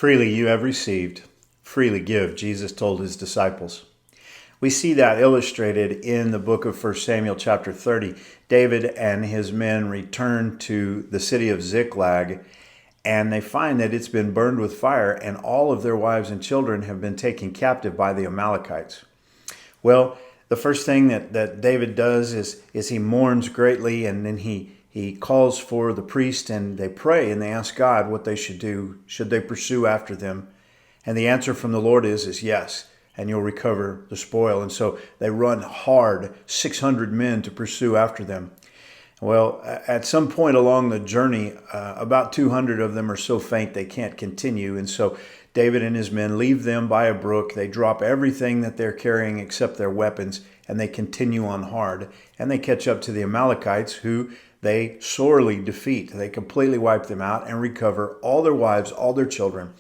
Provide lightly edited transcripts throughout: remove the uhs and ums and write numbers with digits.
Freely you have received, freely give, Jesus told his disciples. We see that illustrated in the book of 1 Samuel chapter 30. David and his men return to the city of Ziklag, and they find that it's been burned with fire, and all of their wives and children have been taken captive by the Amalekites. Well, the first thing that David does is he mourns greatly, and then he calls for the priest, and they pray, and they ask God what they should do. Should they pursue after them? And the answer from the Lord is yes, and you'll recover the spoil. And so they run hard, 600 men to pursue after them. Well, at some point along the journey, about 200 of them are so faint they can't continue. And so David and his men leave them by a brook. They drop everything that they're carrying except their weapons, and they continue on hard. And they catch up to the Amalekites, who they sorely defeat. They completely wipe them out and recover all their wives, all their children.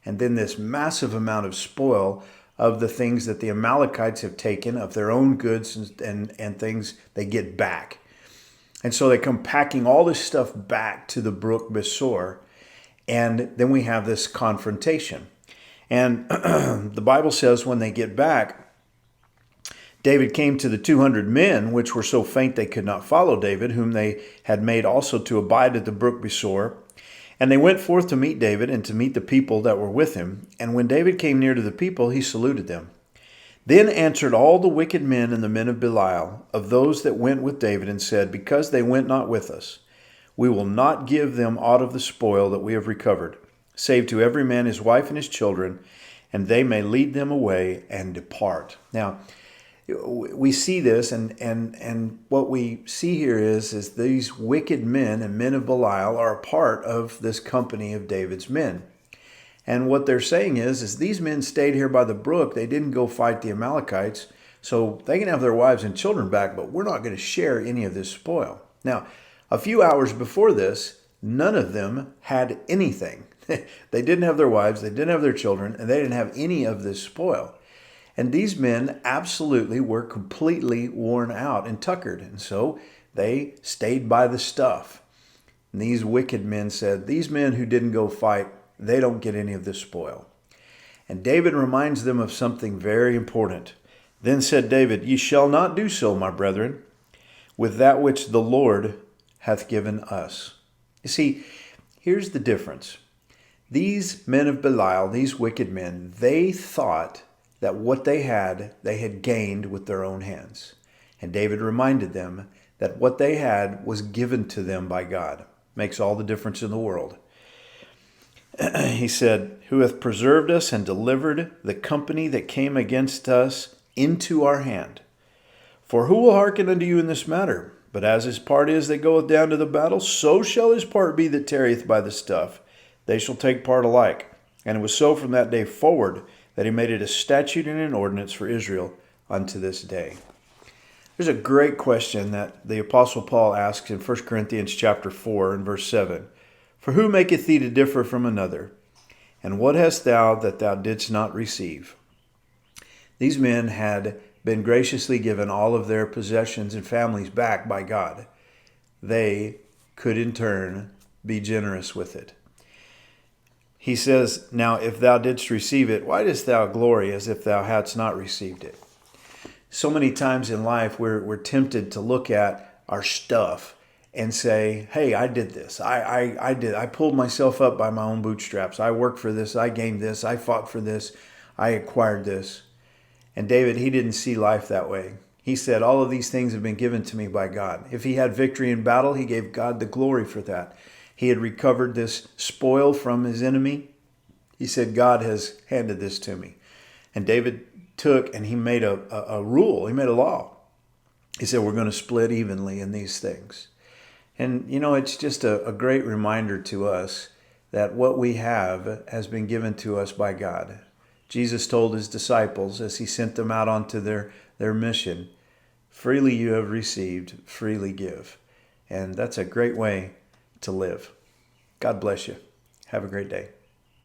And then this massive amount of spoil of the things that the Amalekites have taken, of their own goods and things, they get back. And so they come packing all this stuff back to the brook Besor, and then we have this confrontation. And the Bible says when they get back, David came to the 200 men, which were so faint they could not follow David, whom they had made also to abide at the brook Besor. And they went forth to meet David and to meet the people that were with him. And when David came near to the people, he saluted them. Then answered all the wicked men and the men of Belial, of those that went with David, and said, because they went not with us, we will not give them aught of the spoil that we have recovered, save to every man his wife and his children, and they may lead them away and depart. Now, we see this, and what we see here is these wicked men and men of Belial are a part of this company of David's men. And what they're saying is these men stayed here by the brook. They didn't go fight the Amalekites, so they can have their wives and children back, but we're not going to share any of this spoil. Now, a few hours before this, none of them had anything. They didn't have their wives, they didn't have their children, and they didn't have any of this spoil. And these men absolutely were completely worn out and tuckered, and so they stayed by the stuff. And these wicked men said, these men who didn't go fight, they don't get any of this spoil. And David reminds them of something very important. Then said David, ye shall not do so, my brethren, with that which the Lord hath given us. You see, here's the difference. These men of Belial, these wicked men, they thought that what they had gained with their own hands. And David reminded them that what they had was given to them by God. Makes all the difference in the world. He said, who hath preserved us and delivered the company that came against us into our hand. For who will hearken unto you in this matter? But as his part is that goeth down to the battle, so shall his part be that tarrieth by the stuff. They shall take part alike. And it was so from that day forward that he made it a statute and an ordinance for Israel unto this day. There's a great question that the Apostle Paul asks in 1 Corinthians chapter 4 and verse 7. For who maketh thee to differ from another? And what hast thou that thou didst not receive? These men had been graciously given all of their possessions and families back by God. They could in turn be generous with it. He says, now if thou didst receive it, why dost thou glory as if thou hadst not received it? So many times in life we're tempted to look at our stuff and say, hey, I did this. I pulled myself up by my own bootstraps. I worked for this. I gained this. I fought for this. I acquired this. And David, he didn't see life that way. He said, all of these things have been given to me by God. If he had victory in battle, he gave God the glory for that. He had recovered this spoil from his enemy. He said, God has handed this to me. And David took and he made a rule. He made a law. He said, we're going to split evenly in these things. And, it's just a great reminder to us that what we have has been given to us by God. Jesus told his disciples as he sent them out onto their mission, freely you have received, freely give. And that's a great way to live. God bless you. Have a great day.